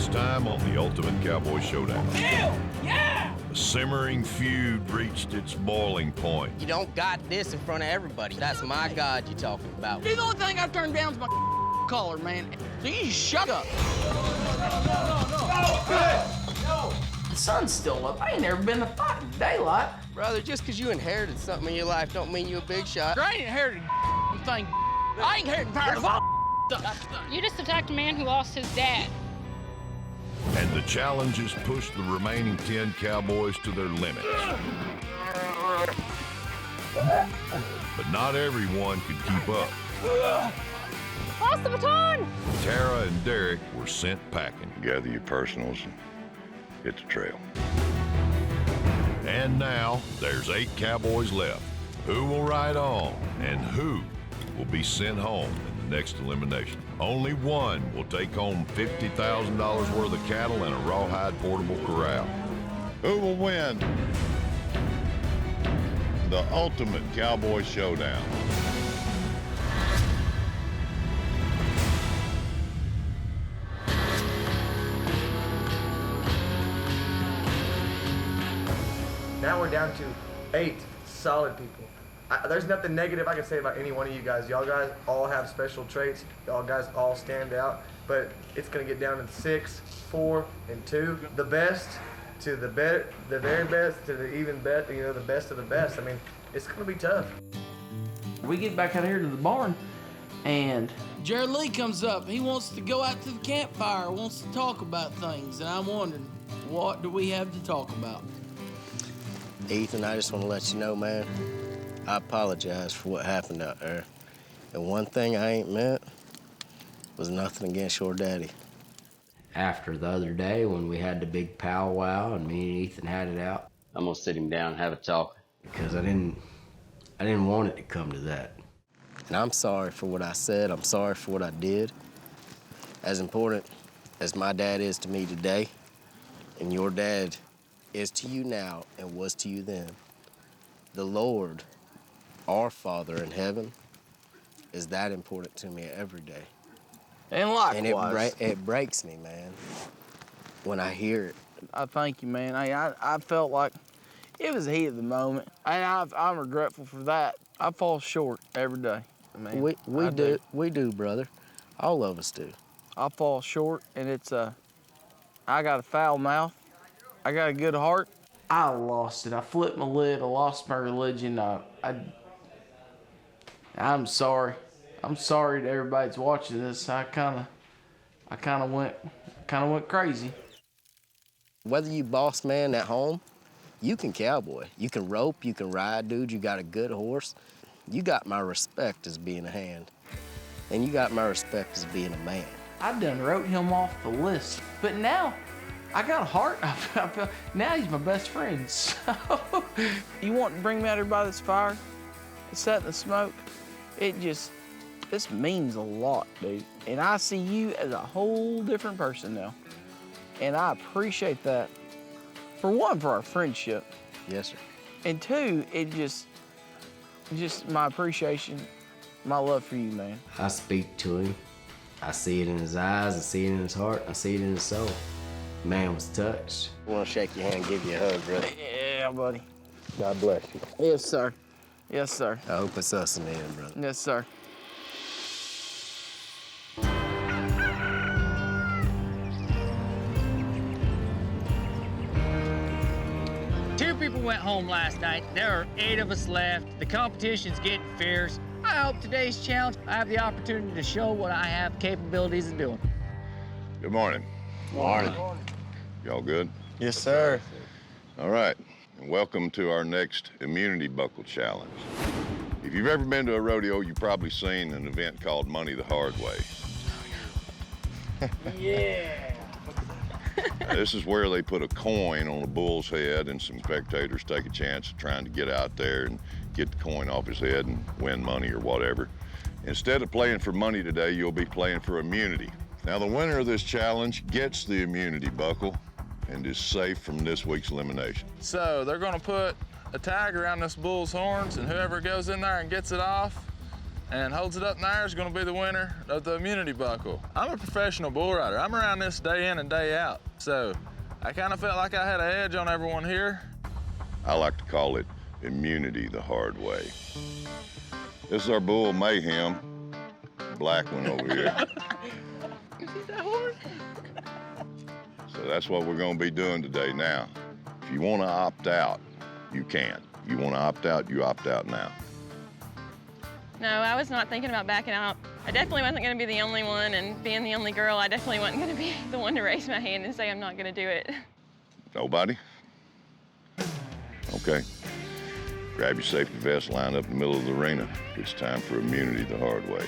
last time on the Ultimate Cowboy Showdown. Ew! Yeah! The simmering feud reached its boiling point. You don't got this in front of everybody. That's my God you're talking about. The only thing I've turned down is my collar, man. So you just shut up. No! The sun's still up. I ain't never been to fight in daylight. Brother, just because you inherited something in your life don't mean you a big shot. I ain't inherited thing. I ain't inherited power of all stuff. You just attacked a man who lost his dad. And the challenges pushed the remaining 10 cowboys to their limits. But not everyone could keep up. Lost the baton! Tara and Derek were sent packing. Gather your personals and hit the trail. And now, there's 8 cowboys left. Who will ride on, and who will be sent home in the next elimination? Only one will take home $50,000 worth of cattle and a rawhide portable corral. Who will win the Ultimate Cowboy Showdown? Now we're down to 8 solid people. There's nothing negative I can say about any one of you guys. Y'all guys all have special traits. Y'all guys all stand out. But it's gonna get down to 6, 4, and 2. The best to the very best to the even better. You know, the best of the best. I mean, it's gonna be tough. We get back out here to the barn, and Jared Lee comes up. He wants to go out to the campfire, wants to talk about things, and I'm wondering, what do we have to talk about? Ethan, I just want to let you know, man, I apologize for what happened out there. And one thing I ain't meant was nothing against your daddy. After the other day when we had the big powwow and me and Ethan had it out, I'm gonna sit him down and have a talk. Because I didn't want it to come to that. And I'm sorry for what I said. I'm sorry for what I did. As important as my dad is to me today, and your dad is to you now and was to you then, the Lord, our Father in heaven, is that important to me every day. And likewise. And it breaks me, man, when I hear it. I thank you, man. I felt like it was the heat of the moment, and I'm regretful for that. I fall short every day. I mean, We do, brother. All of us do. I fall short, and I got a foul mouth. I got a good heart. I lost it. I flipped my lid. I lost my religion. I'm sorry. I'm sorry to everybody that's watching this. I kind of went crazy. Whether you boss man at home, you can cowboy. You can rope, you can ride, dude. You got a good horse. You got my respect as being a hand. And you got my respect as being a man. I done wrote him off the list. But now, I got a heart. Now he's my best friend. So, you want to bring me out here by this fire, set in the smoke? This means a lot, dude. And I see you as a whole different person now. And I appreciate that. For one, for our friendship. Yes, sir. And two, it just my appreciation, my love for you, man. I speak to him. I see it in his eyes, I see it in his heart, I see it in his soul. Man was touched. I want to shake your hand and give you a hug, brother. Yeah, buddy. God bless you. Yes, sir. Yes, sir. I hope it's us in the end, brother. Yes, sir. Two people went home last night. There are 8 of us left. The competition's getting fierce. I hope today's challenge, I have the opportunity to show what I have capabilities of doing. Good morning. Morning. Y'all good? Yes, sir. All right, and welcome to our next Immunity Buckle Challenge. If you've ever been to a rodeo, you've probably seen an event called Money the Hard Way. Yeah. This is where they put a coin on a bull's head and some spectators take a chance of trying to get out there and get the coin off his head and win money or whatever. Instead of playing for money today, you'll be playing for immunity. Now, the winner of this challenge gets the immunity buckle and is safe from this week's elimination. So they're gonna put a tag around this bull's horns, and whoever goes in there and gets it off and holds it up in the air is going to be the winner of the immunity buckle. I'm a professional bull rider. I'm around this day in and day out, so I kind of felt like I had an edge on everyone here. I like to call it immunity the hard way. This is our bull Mayhem, black one over here. So that's what we're going to be doing today now. If you want to opt out, you can. You want to opt out, you opt out now. No, I was not thinking about backing out. I definitely wasn't going to be the only one, and being the only girl, I definitely wasn't going to be the one to raise my hand and say I'm not going to do it. Nobody? Okay. Grab your safety vest, line up in the middle of the arena. It's time for immunity the hard way.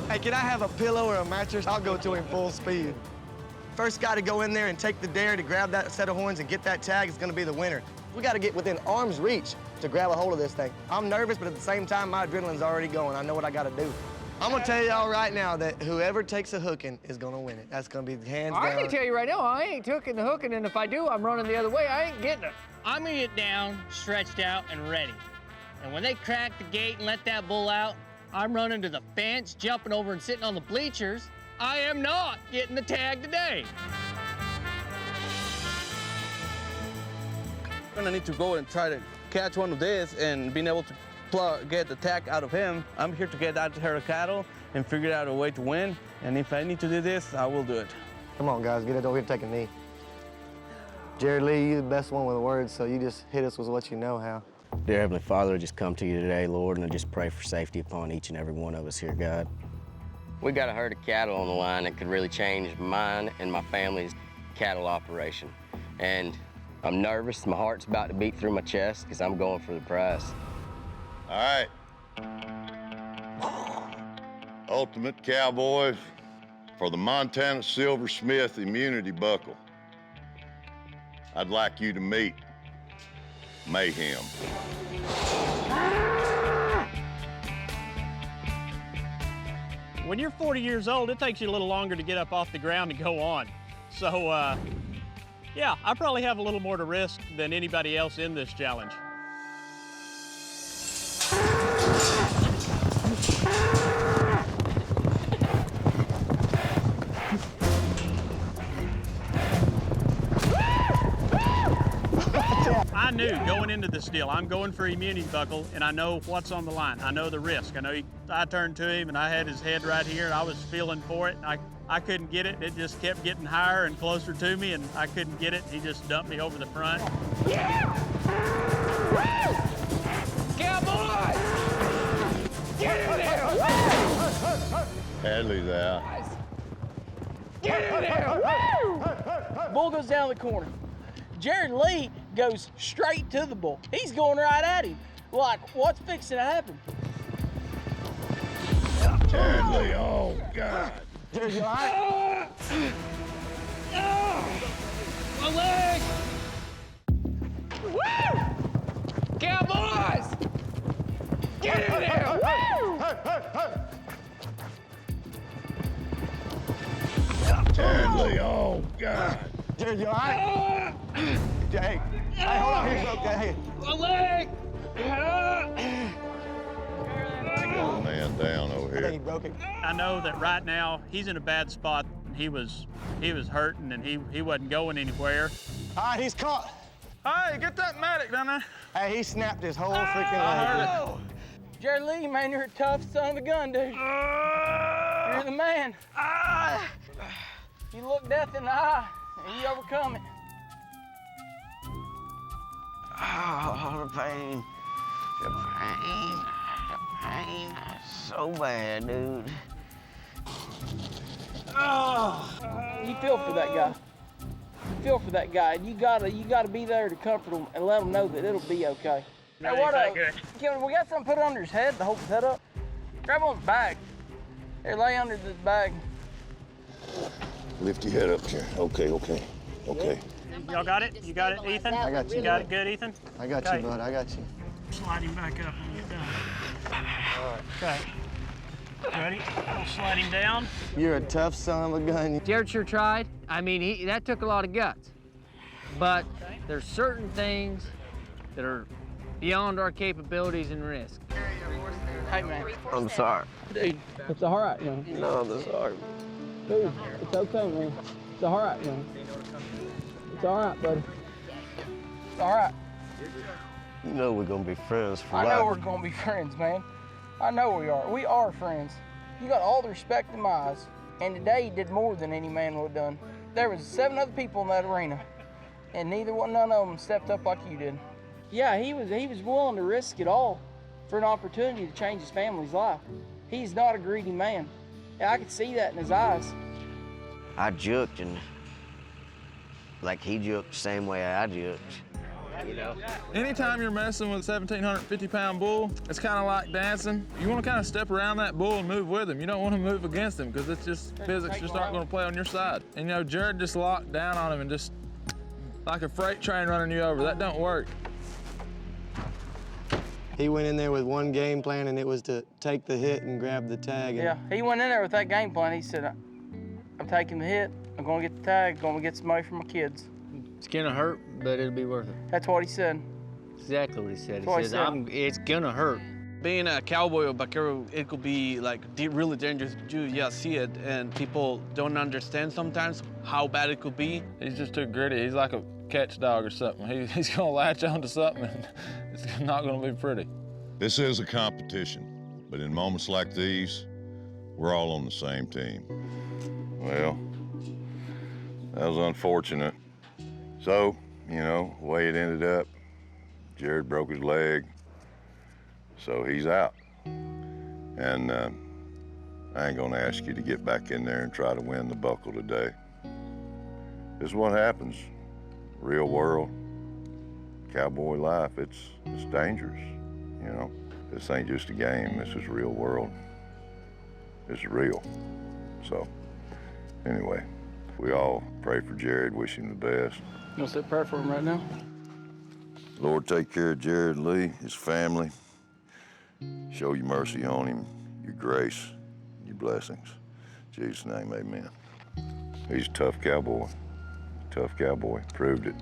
Hey, can I have a pillow or a mattress? I'll go to him full speed. First guy to go in there and take the dare to grab that set of horns and get that tag is gonna be the winner. We gotta get within arm's reach to grab a hold of this thing. I'm nervous, but at the same time, my adrenaline's already going. I know what I gotta do. I'm gonna tell y'all right now that whoever takes a hooking is gonna win it. That's gonna be hands down. I can tell you right now, I ain't hooking the hooking, and if I do, I'm running the other way. I ain't getting it. I'm gonna get down, stretched out, and ready. And when they crack the gate and let that bull out, I'm running to the fence, jumping over and sitting on the bleachers. I am not getting the tag today. I'm gonna need to go and try to catch one of these and being able to get the tag out of him. I'm here to get out herd of cattle and figure out a way to win. And if I need to do this, I will do it. Come on, guys, get it over here, take a knee. Jared Lee, you're the best one with the words, so you just hit us with what you know how. Dear Heavenly Father, I just come to you today, Lord, and I just pray for safety upon each and every one of us here, God. We got a herd of cattle on the line that could really change mine and my family's cattle operation. And I'm nervous. My heart's about to beat through my chest because I'm going for the prize. All right. Ultimate Cowboys for the Montana Silversmith Immunity Buckle. I'd like you to meet Mayhem. When you're 40 years old, it takes you a little longer to get up off the ground and go on. So, yeah, I probably have a little more to risk than anybody else in this challenge. I knew going into this deal, I'm going for immunity buckle, and I know what's on the line. I know the risk. I know I turned to him, and I had his head right here, and I was feeling for it. I couldn't get it. It just kept getting higher and closer to me, and I couldn't get it. He just dumped me over the front. Yeah! Woo! Cowboys! Get in there! Hadley's out. Get in there! Woo! Bull goes down the corner. Jared Lee goes straight to the bull. He's going right at him. Like, what's fixing to happen? Jared Lee, oh, God. Jared, you all right? My leg! Woo! Cowboys! Get in there! Woo! Jared Lee, oh, God. Jared, you all right? Hey, hold on here, folks. Hey. My leg! Old man down over I think he here. broke it. I know that right now he's in a bad spot. He was hurting and he wasn't going anywhere. All right, he's caught. Hey, get that medic down there. Hey, he snapped his whole freaking leg. Jared Lee, man, you're a tough son of a gun, dude. You're the man. You look death in the eye, and you overcome it. Oh, the pain. The pain. So bad, dude. You feel for that guy. You feel for that guy. You gotta be there to comfort him and let him know that it'll be okay. Hey, what Kevin, we got something put under his head to hold his head up. Grab on his bag. Here, lay under this bag. Lift your head up here. Okay. Y'all got it? You got it, Ethan? I got you. You got it good, Ethan? I got Okay. you, bud. I got you. Slide him back up when you get done. All right. Okay. Ready? I'll slide him down. You're a tough son of a gun. Jared sure tried. I mean, that took a lot of guts. But there's certain things that are beyond our capabilities and risk. Hey, man. I'm sorry. Dude, it's all right, man. No, I'm sorry. Dude, it's okay, man. It's all right, man. It's all right, buddy. It's all right. You know we're gonna be friends for I life. know we're gonna be friends, man. I know we are. We are friends. You got all the respect in my eyes. And today you did more than any man would have done. There was 7 other people in that arena, and none of them stepped up like you did. Yeah, he was willing to risk it all for an opportunity to change his family's life. He's not a greedy man. Yeah, I could see that in his eyes. I juked, and like he juked the same way I juked. You know? Anytime you're messing with a 1,750-pound bull, it's kind of like dancing. You want to kind of step around that bull and move with him. You don't want to move against him because it's just physics just aren't going to play on your side. And you know, Jared just locked down on him and just like a freight train running you over. That don't work. He went in there with one game plan, and it was to take the hit and grab the tag. Yeah, he went in there with that game plan. He said, I'm taking the hit, I'm gonna get the tag, gonna get some money for my kids. It's gonna hurt, but it'll be worth it. That's what he said. Exactly what he said. That's what He says, it's gonna hurt. Being a cowboy or vaquero, it could be like really dangerous. You see it, and people don't understand sometimes how bad it could be. He's just too gritty. He's like a catch dog or something. He's gonna latch onto something and it's not gonna be pretty. This is a competition, but in moments like these, we're all on the same team. Well, that was unfortunate. So, you know, the way it ended up, Jared broke his leg, so he's out. And I ain't gonna ask you to get back in there and try to win the buckle today. This is what happens. Real world, cowboy life, it's dangerous, you know? This ain't just a game, this is real world. It's real. So, anyway, we all pray for Jared, wish him the best. You want to say a prayer for him right now? Lord, take care of Jared Lee, his family. Show your mercy on him, your grace, your blessings. In Jesus' name, amen. He's a tough cowboy. Tough cowboy, proved it.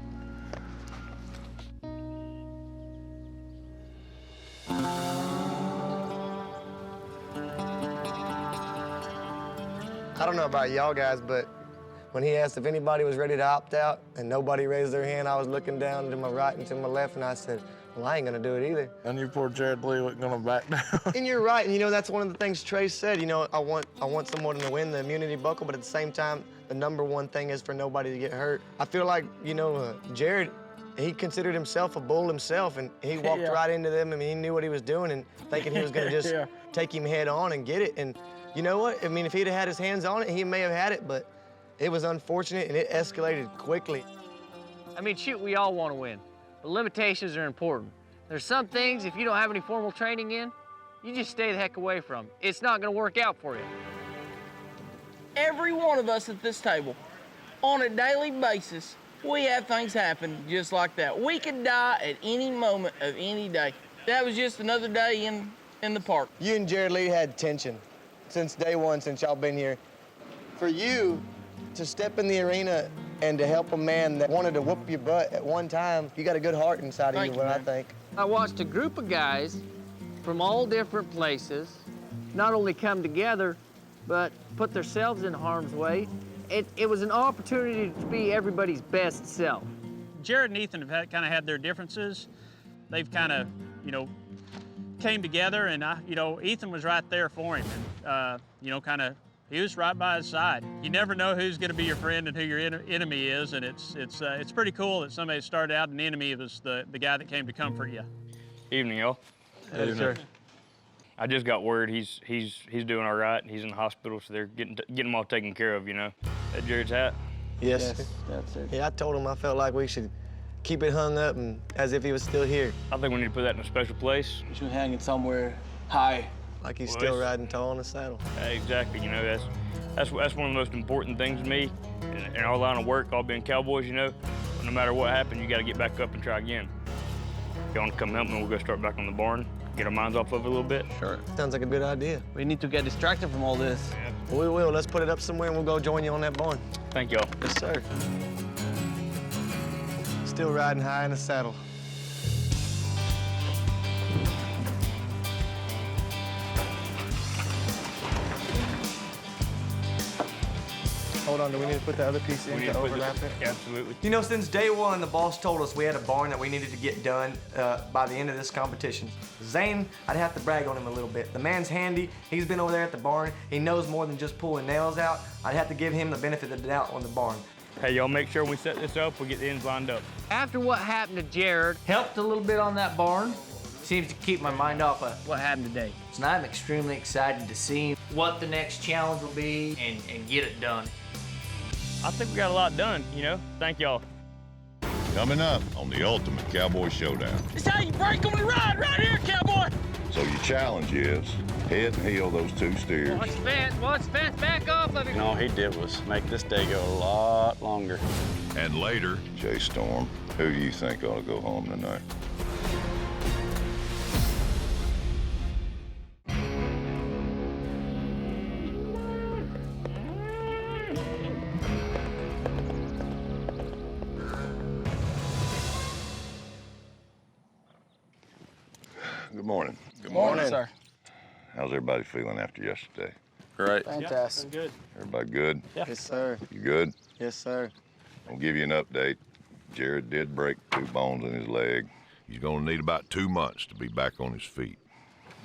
I don't know about y'all guys, but when he asked if anybody was ready to opt out and nobody raised their hand, I was looking down to my right and to my left, and I said, well, I ain't gonna do it either. And you poor Jared Lee wasn't gonna back down. And you're right, and you know, that's one of the things Trey said. You know, I want someone to win the immunity buckle, but at the same time, the #1 thing is for nobody to get hurt. I feel like, you know, Jared, he considered himself a bull himself, and he walked right into them. I mean, he knew what he was doing and thinking he was gonna just take him head on and get it. And you know what? I mean, if he'd have had his hands on it, he may have had it, but it was unfortunate and it escalated quickly. I mean, shoot, we all want to win, but limitations are important. There's some things, if you don't have any formal training in, you just stay the heck away from. It's not gonna work out for you. Every one of us at this table, on a daily basis, we have things happen just like that. We could die at any moment of any day. That was just another day in the park. You and Jared Lee had tension since day one, since y'all been here. For you to step in the arena and to help a man that wanted to whoop your butt at one time, you got a good heart inside of you, I think. I watched a group of guys from all different places not only come together, but put themselves in harm's way. It was an opportunity to be everybody's best self. Jared and Ethan have kind of had their differences. They've kind of, you know, came together, and you know, Ethan was right there for him, and you know, kind of, he was right by his side. You never know who's going to be your friend and who your enemy is, and it's pretty cool that somebody started out an enemy was the guy that came to comfort you. Evening, y'all. Hey, sir. I just got word he's doing all right. He's in the hospital, so they're getting him all taken care of. You know, that Jared's hat. Yes. That's it. Yeah, I told him I felt like we should keep it hung up and as if he was still here. I think we need to put that in a special place. You should hang it somewhere high. Like he's still riding tall in the saddle. Exactly. You know, that's one of the most important things to me. In our line of work, all being cowboys, you know, no matter what happened, you got to get back up and try again. You want to come help me? We'll go start back on the barn, get our minds off of it a little bit. Sure. Sounds like a good idea. We need to get distracted from all this. We will. Let's put it up somewhere and we'll go join you on that barn. Thank y'all. Yes, sir. Still riding high in the saddle. Hold on, do we need to put the other piece in to overlap it? Absolutely. You know, since day one, the boss told us we had a barn that we needed to get done by the end of this competition. Zane, I'd have to brag on him a little bit. The man's handy. He's been over there at the barn. He knows more than just pulling nails out. I'd have to give him the benefit of the doubt on the barn. Hey, y'all make sure when we set this up, we get the ends lined up. After what happened to Jared, Helped a little bit on that barn. Seems to keep my mind off of what happened today? So I'm extremely excited to see what the next challenge will be and get it done. I think we got a lot done, you know? Thank y'all. Coming up on the Ultimate Cowboy Showdown. It's how you break them and ride right here, cowboy. So your challenge is head and heel those two steers. Watch fence, back off of it. All he did was make this day go a lot longer. And later, Jay Storm, who do you think ought to go home tonight? Good morning. Good morning, sir. How's everybody feeling after yesterday? Great. Fantastic. Good. Everybody good? Yes, sir. You good? Yes, sir. I'll give you an update. Jared did break 2 bones in his leg. he's going to need about 2 months to be back on his feet.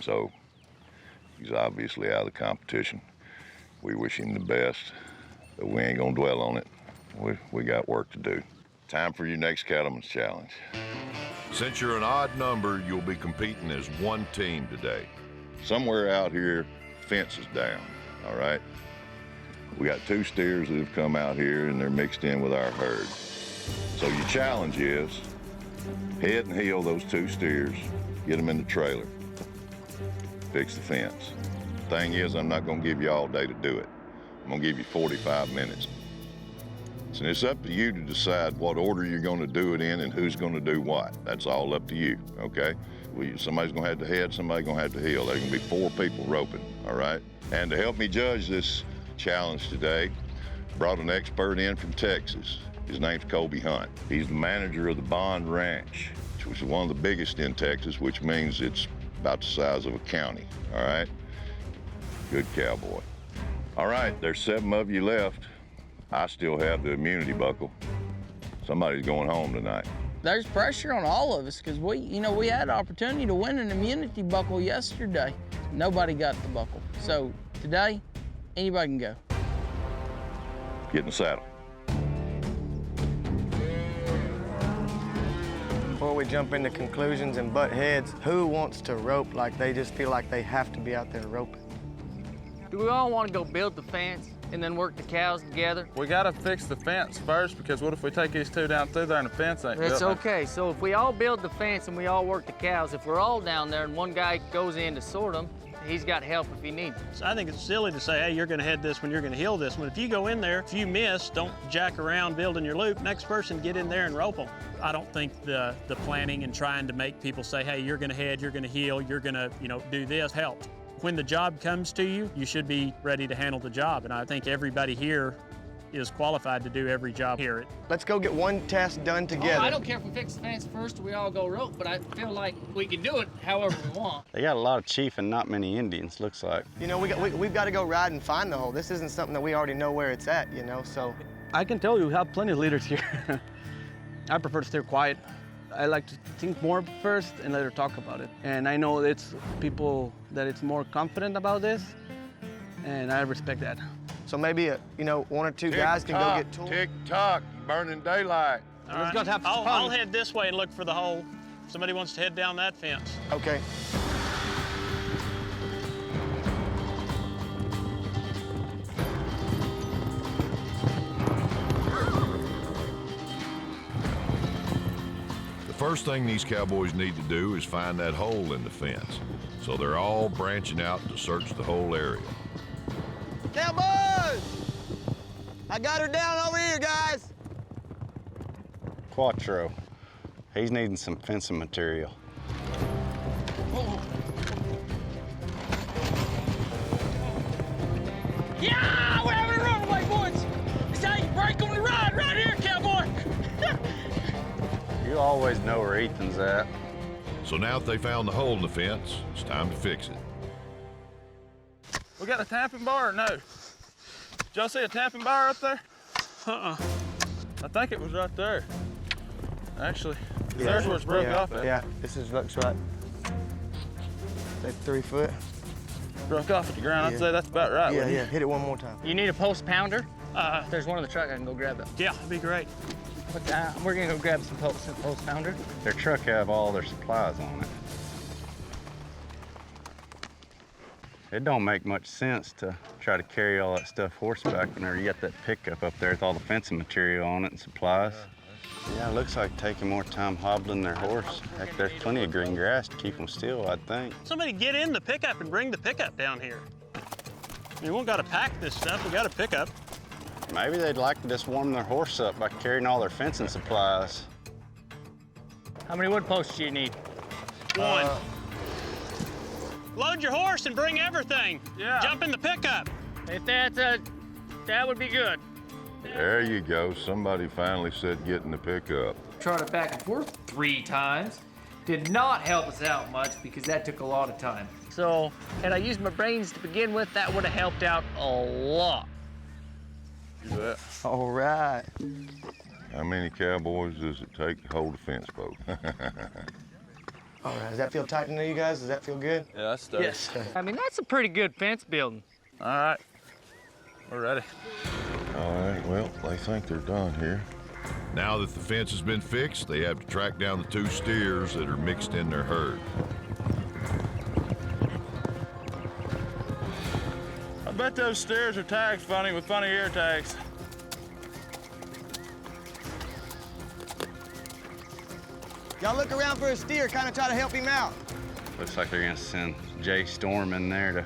So he's obviously out of the competition. We wish him the best, but we ain't gonna dwell on it. We got work to do. Time for your next Cattleman's Challenge. Since you're an odd number, you'll be competing as one team today. Somewhere out here, fence is down, all right? We got 2 steers that have come out here and they're mixed in with our herd. So your challenge is head and heel those 2 steers, get them in the trailer, fix the fence. Thing is, I'm not gonna give you all day to do it. I'm gonna give you 45 minutes. So it's up to you to decide what order you're gonna do it in and who's gonna do what. That's all up to you, okay? Somebody's gonna have the head, somebody's gonna have the heel. There's gonna be 4 people roping, all right? And to help me judge this challenge today, brought an expert in from Texas. His name's Colby Hunt. He's the manager of the Bond Ranch, which is one of the biggest in Texas, which means it's about the size of a county, all right? Good cowboy. All right, there's 7 of you left. I still have the immunity buckle. Somebody's going home tonight. There's pressure on all of us because we had an opportunity to win an immunity buckle yesterday. Nobody got the buckle. So today, anybody can go. Get in the saddle. Before we jump into conclusions and butt heads, who wants to rope like they just feel like they have to be out there roping? Do we all want to go build the fence and then work the cows together? We gotta fix the fence first, because what if we take these 2 down through there and the fence ain't That's built? okay. So if we all build the fence and we all work the cows, if we're all down there and one guy goes in to sort them, he's got help if he needs it. So I think it's silly to say, hey, you're gonna head this one, you're gonna heel this one. If you go in there, if you miss, don't jack around building your loop. Next person, get in there and rope them. I don't think the planning and trying to make people say, hey, you're gonna head, you're gonna heel, you're gonna, do this helps. When the job comes to you, you should be ready to handle the job. And I think everybody here is qualified to do every job here. Let's go get one task done together. I don't care if we fix the fence first or we all go rope, but I feel like we can do it however we want. They got a lot of chief and not many Indians, looks like. We've got to go ride and find the hole. This isn't something that we already know where it's at, so. I can tell you, we have plenty of leaders here. I prefer to stay quiet. I like to think more first and later talk about it. And I know it's people that it's more confident about this, and I respect that. So maybe, 1 or 2 guys can go get tools. Tick-tock, burning daylight. All right. Let's go have some fun. I'll head this way and look for the hole. Somebody wants to head down that fence. Okay. The first thing these cowboys need to do is find that hole in the fence. So they're all branching out to search the whole area. Cowboys! I got her down over here, guys. Quattro. He's needing some fencing material. Yeah, we're having a runaway, boys. It's how you break on the ride right here, cowboy. You always know where Ethan's at. So now that they found the hole in the fence, it's time to fix it. We got a tapping bar or no? Did y'all see a tapping bar up there? I think it was right there. Actually, there's where it's broke off at. Yeah, this looks right. Like 3 foot. Broke off at the ground. I'd say that's about right. Yeah, yeah. Hit it one more time. You need a post pounder? There's one in the truck. I can go grab it. Yeah, that'd be great. We're gonna go grab some post pounder. Their truck have all their supplies on it. It don't make much sense to try to carry all that stuff horseback whenever you got that pickup up there with all the fencing material on it and supplies. Yeah, it looks like taking more time hobbling their horse. Heck, there's plenty of green grass to keep them still, I'd think. Somebody get in the pickup and bring the pickup down here. We won't gotta pack this stuff, we got a pickup. Maybe they'd like to just warm their horse up by carrying all their fencing supplies. How many wood posts do you need? One. Load your horse and bring everything. Yeah. Jump in the pickup. If that would be good. There you go. Somebody finally said get in the pickup. Tried it back and forth 3 times. Did not help us out much because that took a lot of time. So, had I used my brains to begin with, that would have helped out a lot. You bet. All right. How many cowboys does it take to hold a fence post? All right. Does that feel tight to you guys? Does that feel good? Yeah, that's sturdy. Yes. I mean, that's a pretty good fence building. All right. We're ready. All right, well, they think they're done here. Now that the fence has been fixed, they have to track down the 2 steers that are mixed in their herd. I bet those steers are tagged funny with funny ear tags. Y'all look around for a steer, kind of try to help him out. Looks like they're gonna send Jay Storm in there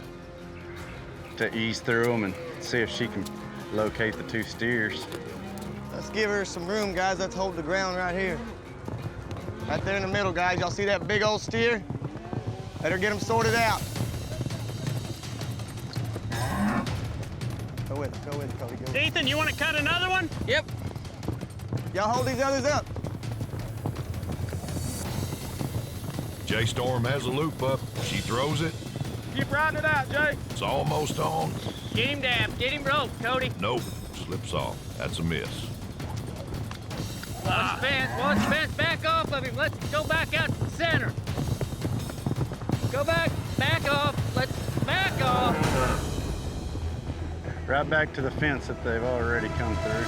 to ease through them and see if she can locate the 2 steers. Let's give her some room, guys. Let's hold the ground right here. Right there in the middle, guys. Y'all see that big old steer? Let her get them sorted out. Go with it, Cody. Go with it. Ethan, you want to cut another one? Yep. Y'all hold these others up. Jay Storm has a loop up. She throws it. Keep riding it out, Jay. It's almost on. Get him down. Get him roped, Cody. Nope. Slips off. That's a miss. Watch the fence, back off of him. Let's go back out to the center. Go back off. Let's back off. Right back to the fence that they've already come through.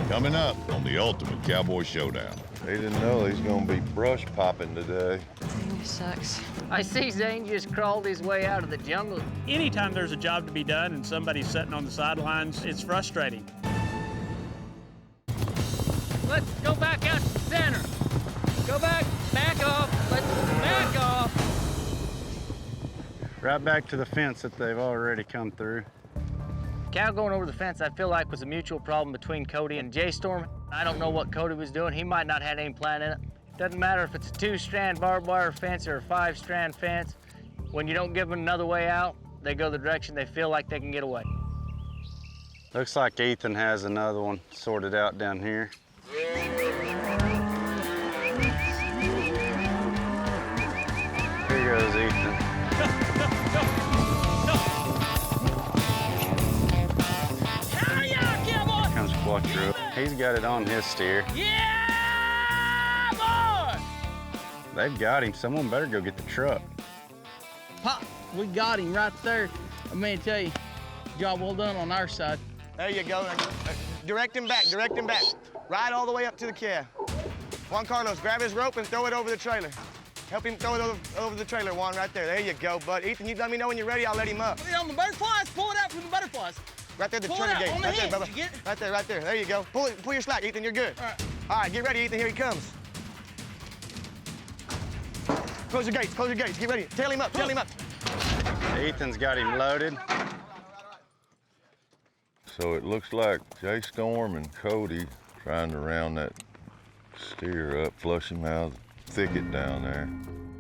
Coming up on the Ultimate Cowboy Showdown. They didn't know he's gonna be brush popping today. Zane sucks. I see Zane just crawled his way out of the jungle. Anytime there's a job to be done and somebody's sitting on the sidelines, it's frustrating. Let's go back out to the center. Go back off. Let's back off. Right back to the fence that they've already come through. Cow going over the fence, I feel like, was a mutual problem between Cody and Jay Storm. I don't know what Cody was doing. He might not have had any plan in it. Doesn't matter if it's a 2-strand barbed wire fence or a 5-strand fence. When you don't give them another way out, they go the direction they feel like they can get away. Looks like Ethan has another one sorted out down here. Here goes Ethan. Comes Quattro. He's got it on his steer. Yeah, boy! They've got him. Someone better go get the truck. Pop, we got him right there. I'm gonna tell you, job well done on our side. There you go. Direct him back, Ride all the way up to the cab. Juan Carlos, grab his rope and throw it over the trailer. Help him throw it over the trailer, Juan, right there. There you go, bud. Ethan, you let me know when you're ready, I'll let him up. Put it on the butterflies, pull it out from the butterflies. Right there, the Pull trailer it out gate. on the Right there, hinge, Bubba. you get it? Right there. There you go. Pull your slack, Ethan, you're good. All right, get ready, Ethan, here he comes. Close your gates, get ready. Tail him up. Ethan's got him loaded. So it looks like Jay Storm and Cody trying to round that Steer up, flush him out of the thicket down there.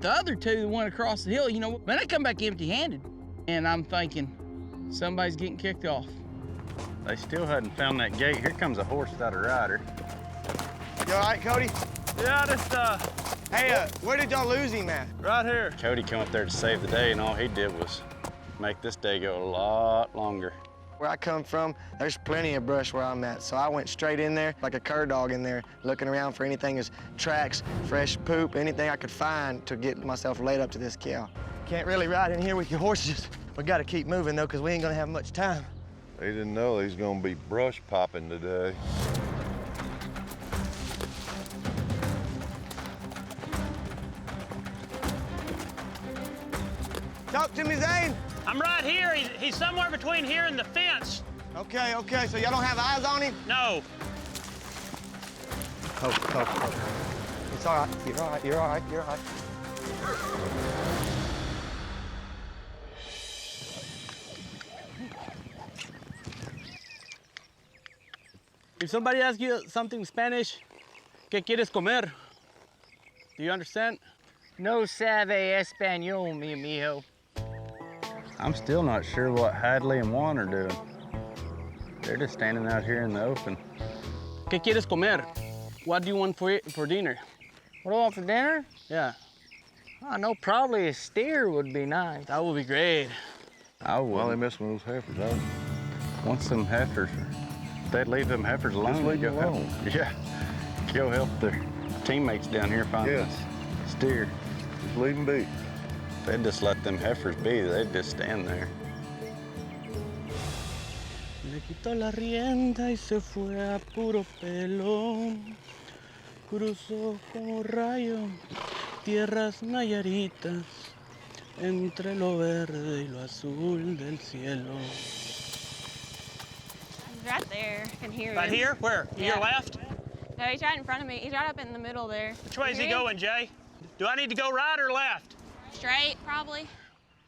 The other two went across the hill, you know, man, they come back empty-handed. And I'm thinking, somebody's getting kicked off. They still hadn't found that gate. Here comes a horse without a rider. You all right, Cody? Yeah, just, Hey, where did y'all lose him at? right here. Cody came up there to save the day, and all he did was make this day go a lot longer. Where I come from, there's plenty of brush where I'm at, so I went straight in there like a cur dog in there, looking around for anything as tracks, fresh poop, anything I could find to get myself laid up to this cow. Can't really ride in here with your horses. We gotta keep moving though, because we ain't gonna have much time. They didn't know he's gonna be brush popping today. Talk to me, Zane. I'm right here. He's somewhere between here and the fence. Okay, so y'all don't have eyes on him? No. Oh. It's all right, you're all right. If somebody asks you something in Spanish, ¿qué quieres comer? Do you understand? No sabe español, mi mijo. I'm still not sure what Hadley and Juan are doing. They're just standing out here in the open. ¿Qué quieres comer? What do you want for dinner? What do I want for dinner? Yeah. I know probably a steer would be nice. That would be great. I would. Why they messing with those heifers, huh? Once them heifers, they'd leave them heifers alone. Just leave Go them alone. help- Yeah. Go help their teammates down here find Yes. this steer. Just leave them be. They'd just let them heifers be. They'd just stand there. Le quitó la rienda y se fue a puro pelo. Cruzó como rayo tierras nayaritas entre lo verde y lo azul del cielo. He's right there. I can hear him. Right here? Where? Yeah. Your left? No, he's right in front of me. He's right up in the middle there. Which way is You he hear him? going, Jay? Do I need to go right or left? Straight, probably.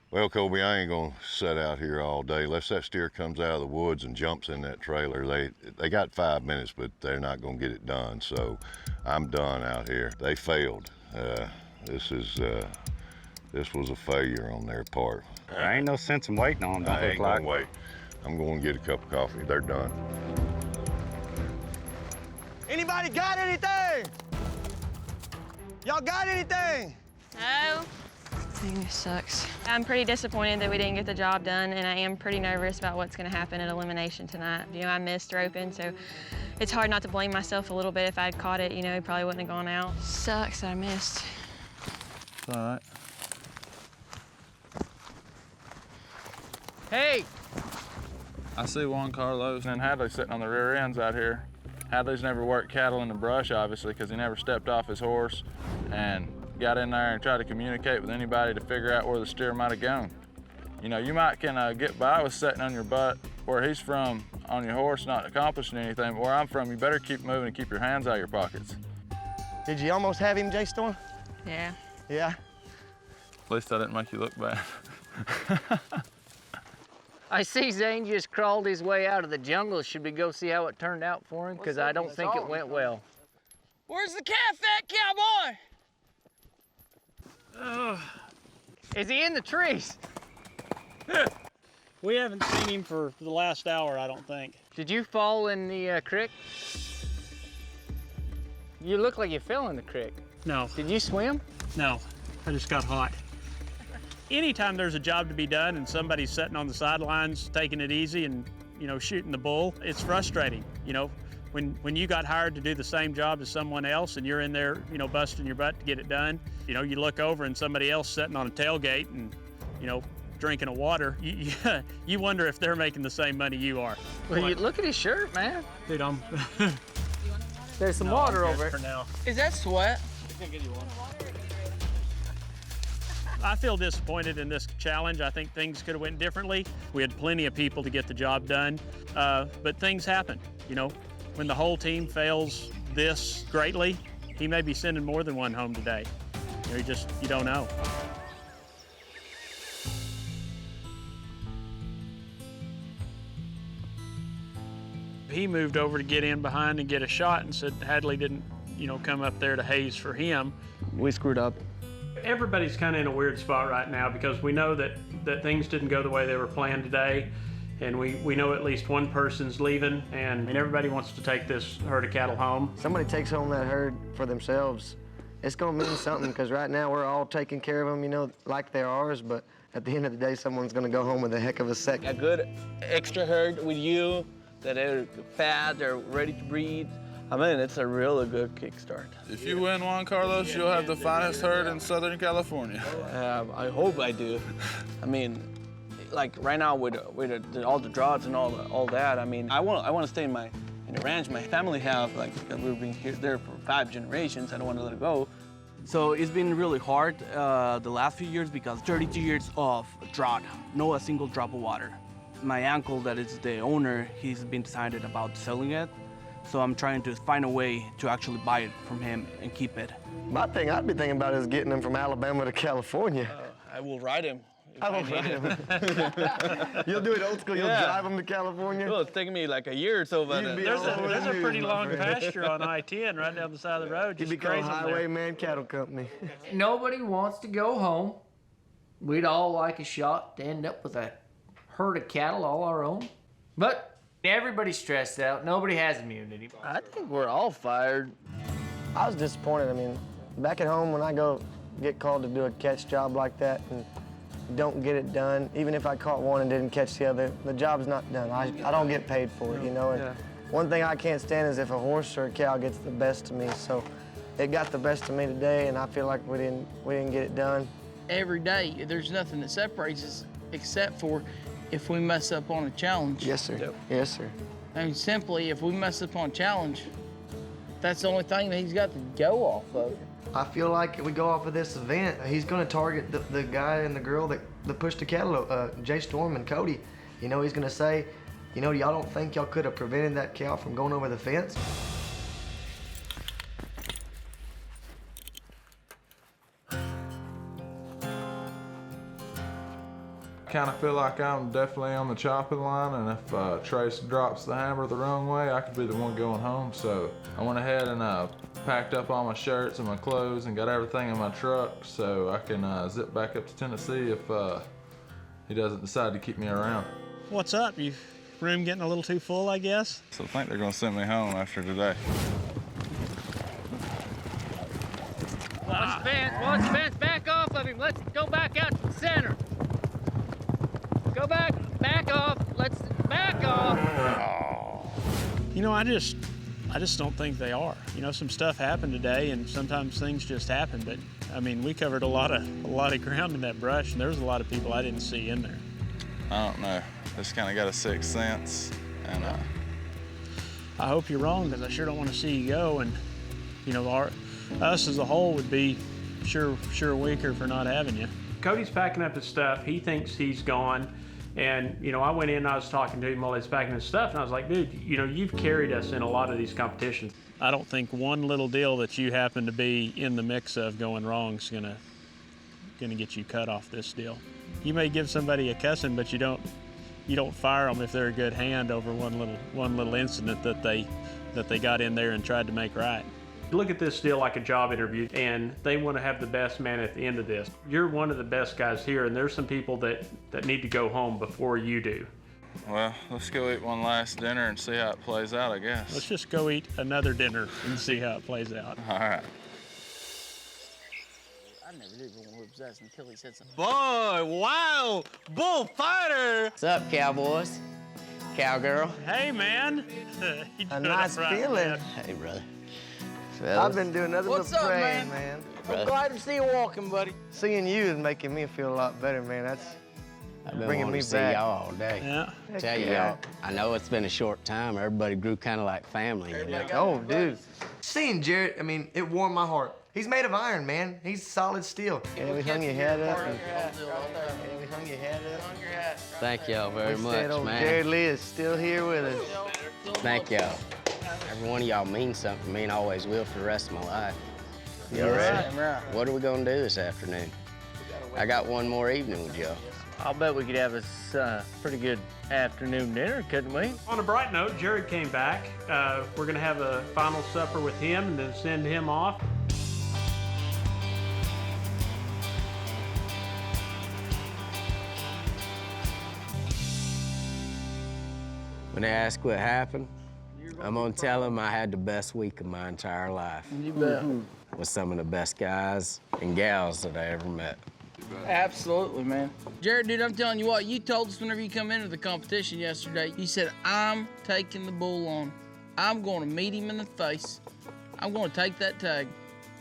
Well, Kobe, I ain't gonna sit out here all day. Unless that steer comes out of the woods and jumps in that trailer. They got 5 minutes, but they're not gonna get it done. So I'm done out here. They failed. This was a failure on their part. There ain't no sense in waiting on them, don't I look ain't like. gonna wait. I'm going to get a cup of coffee. They're done. Anybody got anything? Y'all got anything? No. Thing sucks. I'm pretty disappointed that we didn't get the job done, and I am pretty nervous about what's going to happen at elimination tonight. You know, I missed roping, so it's hard not to blame myself a little bit. If I'd caught it, you know, it probably wouldn't have gone out. Sucks that I missed. It's all right. Hey! I see Juan Carlos and Hadley sitting on the rear ends out here. Hadley's never worked cattle in the brush, obviously, because he never stepped off his horse and got in there and tried to communicate with anybody to figure out where the steer might have gone. You know, you might can get by with sitting on your butt where he's from on your horse, not accomplishing anything, but where I'm from, you better keep moving and keep your hands out of your pockets. Did you almost have him, Jay Storm? Yeah. Yeah? At least I didn't make you look bad. I see Zane just crawled his way out of the jungle. Should we go see how it turned out for him? Because I don't think it went well. Where's the cat, fat cowboy? Is he in the trees? We haven't seen him for the last hour, I don't think. Did you fall in the creek? You look like you fell in the creek. No. Did you swim? No, I just got hot. Anytime there's a job to be done and somebody's sitting on the sidelines taking it easy and, you know, shooting the bull, it's frustrating. You know, when you got hired to do the same job as someone else and you're in there, you know, busting your butt to get it done, you know, you look over and somebody else sitting on a tailgate and, you know, drinking a water, you wonder if they're making the same money you are. Well, you look at his shirt, man. Dude, I'm... There's some No, water I'm over good it. for now. Is that sweat? I feel disappointed in this challenge. I think things could have went differently. We had plenty of people to get the job done, but things happen. You know, when the whole team fails this greatly, he may be sending more than one home today. You know, you don't know. He moved over to get in behind and get a shot and said Hadley didn't come up there to Hayes for him. We screwed up. Everybody's kind of in a weird spot right now because we know that things didn't go the way they were planned today. And we know at least one person's leaving, and everybody wants to take this herd of cattle home. Somebody takes home that herd for themselves, it's gonna mean something, because right now we're all taking care of them, like they're ours, but at the end of the day, someone's gonna go home with a heck of a sack. A good extra herd with you, that are fat, they're ready to breed. I mean, it's a really good kickstart. If you win Juan Carlos, you'll have the finest herd in Southern California. I hope I do. I mean, like right now with all the droughts and all that, I mean, I want to stay in the ranch. My family have, we've been there for 5 generations. I don't want to let it go. So it's been really hard the last few years because 32 years of drought, no a single drop of water. My uncle, that is the owner, he's been decided about selling it. So I'm trying to find a way to actually buy it from him and keep it. My thing I'd be thinking about is getting them from Alabama to California. I will ride him. I will ride him. You'll do it old school, you'll drive them to California? Well, it's taking me like a year or so, but... There's a pretty long pasture on I-10 right down the side of the road. You'd be called Highwayman Cattle Company. Nobody wants to go home. We'd all like a shot to end up with a herd of cattle all our own. But everybody's stressed out. Nobody has immunity. I think we're all fired. I was disappointed. I mean, back at home when I go get called to do a catch job like that and don't get it done, even if I caught one and didn't catch the other, the job's not done. I don't get paid for it, And one thing I can't stand is if a horse or a cow gets the best of me. So it got the best of me today, and I feel like we didn't get it done. Every day, there's nothing that separates us except for if we mess up on a challenge. Yes, sir. Yep. Yes, sir. I mean, simply, if we mess up on a challenge, that's the only thing that he's got to go off of. I feel like if we go off of this event, he's going to target the guy and the girl that pushed the cattle, Jay Storm and Cody. He's going to say, y'all don't think y'all could have prevented that cow from going over the fence? I kind of feel like I'm definitely on the chopping line, and if Trace drops the hammer the wrong way, I could be the one going home. So I went ahead and packed up all my shirts and my clothes and got everything in my truck so I can zip back up to Tennessee if he doesn't decide to keep me around. What's up? You room getting a little too full, I guess? So I think they're gonna send me home after today. Watch the fence, back off of him. Let's go back out to the center. Go back off, let's back off. I just don't think they are. Some stuff happened today, and sometimes things just happen. But I mean, we covered a lot of ground in that brush, and there was a lot of people I didn't see in there. I don't know. Just kind of got a sixth sense, and I hope you're wrong, because I sure don't want to see you go. And us as a whole would be sure weaker for not having you. Cody's packing up his stuff. He thinks he's gone. And, I went in and I was talking to him while he's packing his stuff, and I was like, dude, you've carried us in a lot of these competitions. I don't think one little deal that you happen to be in the mix of going wrong is gonna get you cut off this deal. You may give somebody a cussing, but you don't fire them if they're a good hand over one little incident that they got in there and tried to make right. Look at this deal like a job interview, and they want to have the best man at the end of this. You're one of the best guys here, and there's some people that need to go home before you do. Well, let's go eat one last dinner and see how it plays out, I guess. Let's just go eat another dinner and see how it plays out. All right. I never did go on possess until he said something. Boy, wow, bullfighter! What's up, cowboys? Cowgirl. Hey, man. A nice feeling. Hey, brother. I've been doing nothing What's but up, praying, man? man. I'm glad to see you walking, buddy. Seeing you is making me feel a lot better, man. That's I've been bringing wanting me to see back. y'all all day. Yeah. Tell you, y'all, I know it's been a short time. Everybody grew kind of like family. Oh, dude. Seeing Jared, it warmed my heart. He's made of iron, man. He's solid steel. Yeah, we hung your head up. Thank y'all very We much, said old man. Jared Lee is still here with us. Thank y'all. Every one of y'all means something to me and always will for the rest of my life. Y'all Yes, ready? What are we gonna do this afternoon? I got one more evening with y'all. I'll bet we could have a pretty good afternoon dinner, couldn't we? On a bright note, Jared came back. We're gonna have a final supper with him and then send him off. When they ask what happened, I'm gonna tell them I had the best week of my entire life. You bet. With some of the best guys and gals that I ever met. Absolutely, man. Jared, dude, I'm telling you what, you told us whenever you come into the competition yesterday, you said, I'm taking the bull on. I'm going to meet him in the face. I'm going to take that tag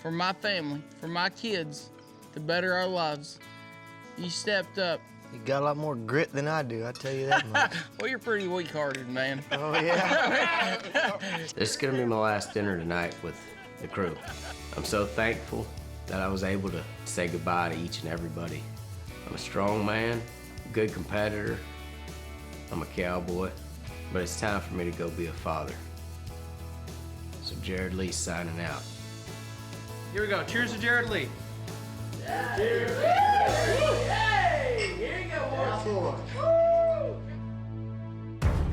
for my family, for my kids, to better our lives. You stepped up. You got a lot more grit than I do, I tell you that much. Well, you're pretty weak-hearted, man. Oh, yeah? This is gonna be my last dinner tonight with the crew. I'm so thankful that I was able to say goodbye to each and everybody. I'm a strong man, good competitor, I'm a cowboy, but it's time for me to go be a father. So Jared Lee signing out. Here we go. Cheers to Jared Lee. Cheers. Hey, here you go, boys.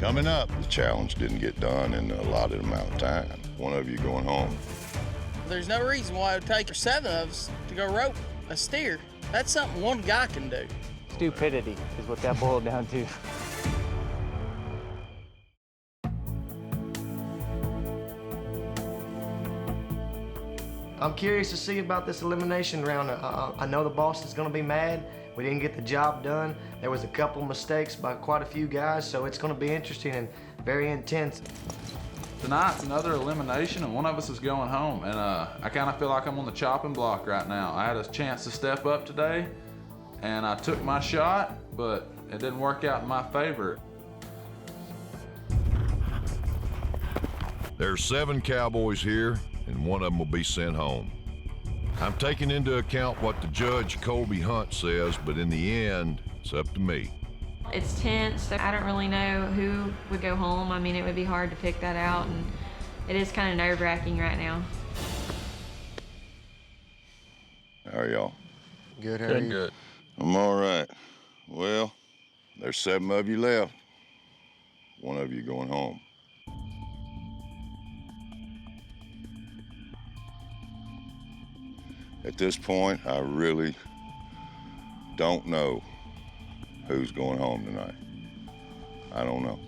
Coming up, the challenge didn't get done in the allotted amount of time. One of you going home. There's no reason why it would take 7 of us to go rope a steer. That's something one guy can do. Stupidity is what that boiled down to. I'm curious to see about this elimination round. I know the boss is gonna be mad. We didn't get the job done. There was a couple mistakes by quite a few guys, so it's gonna be interesting and very intense. Tonight's another elimination, and one of us is going home. And I kind of feel like I'm on the chopping block right now. I had a chance to step up today, and I took my shot, but it didn't work out in my favor. There's 7 cowboys here, and one of them will be sent home. I'm taking into account what the judge, Colby Hunt, says, but in the end, it's up to me. It's tense. I don't really know who would go home. I mean, it would be hard to pick that out, and it is kind of nerve-wracking right now. How are y'all? Good, how are you? Good. I'm all right. Well, there's 7 of you left. One of you going home. At this point, I really don't know who's going home tonight. I don't know.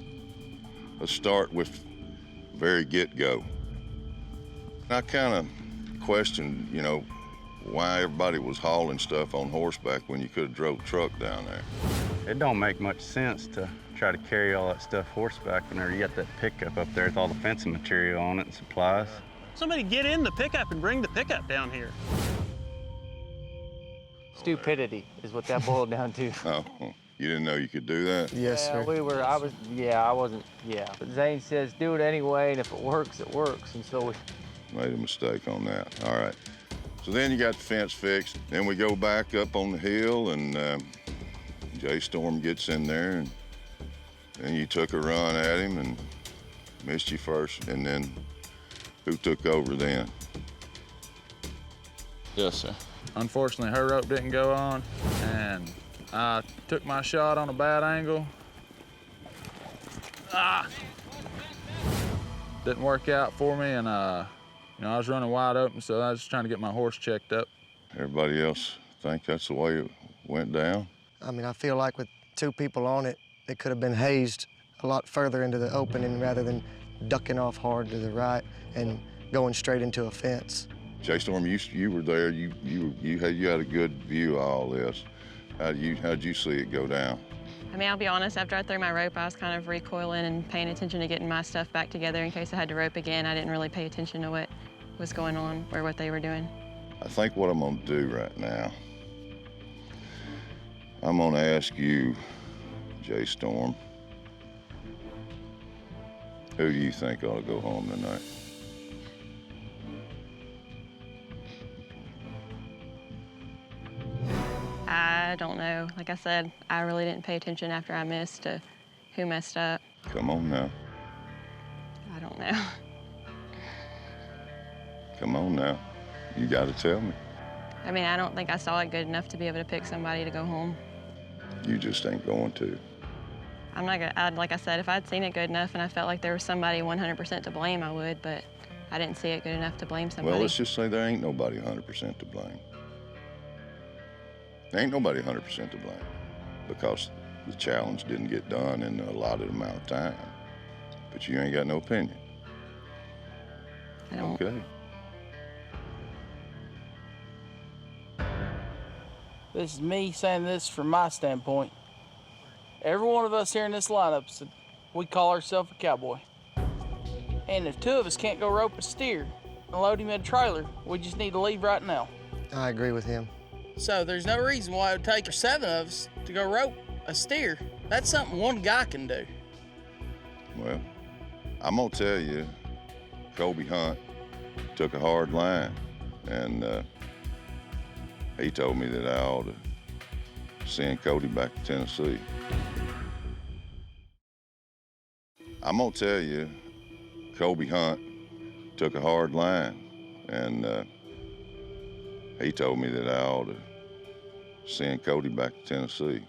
Let's start with very get-go. I kind of questioned, you know, why everybody was hauling stuff on horseback when you could have drove a truck down there. It don't make much sense to try to carry all that stuff horseback whenever you got that pickup up there with all the fencing material on it and supplies. Somebody get in the pickup and bring the pickup down here. Stupidity is what that boiled down to. Oh, you didn't know you could do that? Yes, sir. I wasn't. But Zane says do it anyway, and if it works, it works. And so we Made a mistake on that. All right. So then you got the fence fixed. Then we go back up on the hill, and Jay Storm gets in there, and then you took a run at him and missed you first. And then who took over then? Yes, sir. Unfortunately, her rope didn't go on, and I took my shot on a bad angle. Didn't work out for me, and you know, I was running wide open, so I was just trying to get my horse checked up. Everybody else think that's the way it went down? I mean, I feel like with 2 people on it, it could have been hazed a lot further into the opening rather than ducking off hard to the right and going straight into a fence. Jay Storm, you were there. You had a good view of all this. How'd you see it go down? I mean, I'll be honest, after I threw my rope, I was kind of recoiling and paying attention to getting my stuff back together in case I had to rope again. I didn't really pay attention to what was going on or what they were doing. I think what I'm gonna do right now, I'm gonna ask you, Jay Storm, who do you think ought to go home tonight? I don't know. Like I said, I really didn't pay attention after I missed to who messed up. Come on now. I don't know. Come on now. You gotta tell me. I mean, I don't think I saw it good enough to be able to pick somebody to go home. You just ain't going to. I'm not gonna, like I said, if I'd seen it good enough and I felt like there was somebody 100% to blame, I would, but I didn't see it good enough to blame somebody. Well, let's just say there ain't nobody 100% to blame. There ain't nobody 100% to blame because the challenge didn't get done in the allotted amount of time. But you ain't got no opinion. I don't. Okay. This is me saying this from my standpoint. Every one of us here in this lineup, we call ourselves a cowboy. And if two of us can't go rope a steer and load him in a trailer, we just need to leave right now. I agree with him. So there's no reason why it would take 7 of us to go rope a steer. That's something one guy can do. Well, I'm gonna tell you, Kobe Hunt took a hard line, and he told me that I ought to send Cody back to Tennessee. I'm gonna tell you, Kobe Hunt took a hard line, and he told me that I ought to send Cody back to Tennessee.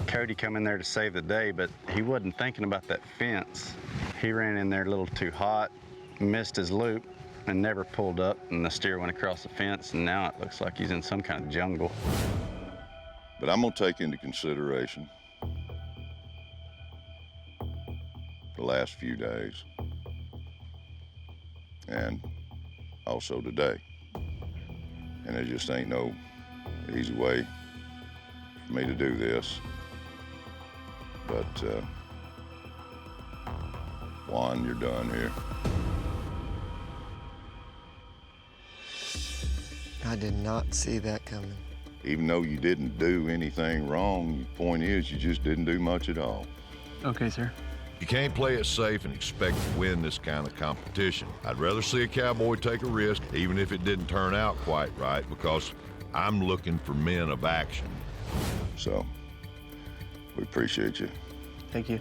Cody come in there to save the day, but he wasn't thinking about that fence. He ran in there a little too hot, missed his loop, and never pulled up, and the steer went across the fence, and now it looks like he's in some kind of jungle. But I'm gonna take into consideration the last few days, and also today. And there just ain't no easy way for me to do this. But Juan, you're done here. I did not see that coming. Even though you didn't do anything wrong, the point is you just didn't do much at all. Okay, sir. You can't play it safe and expect to win this kind of competition. I'd rather see a cowboy take a risk, even if it didn't turn out quite right, because I'm looking for men of action. So, we appreciate you. Thank you.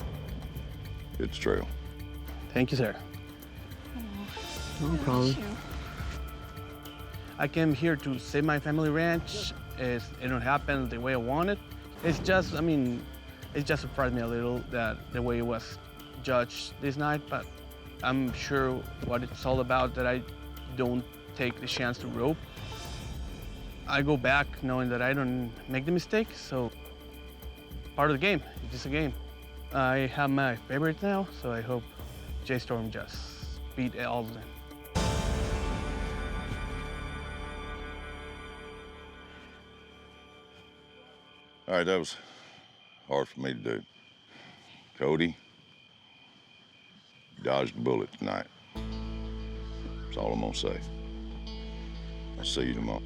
Hit the trail. Thank you, sir. No problem. I came here to save my family ranch. It don't happen the way I wanted. It's just, I mean, it just surprised me a little that the way it was judged this night, but I'm sure what it's all about, that I don't take the chance to rope. I go back knowing that I don't make the mistake, so part of the game, it's just a game. I have my favorite now, so I hope Jay Storm just beat all of them. All right, that was hard for me to do. Cody, you dodged a bullet tonight. That's all I'm gonna say. I'll see you tomorrow.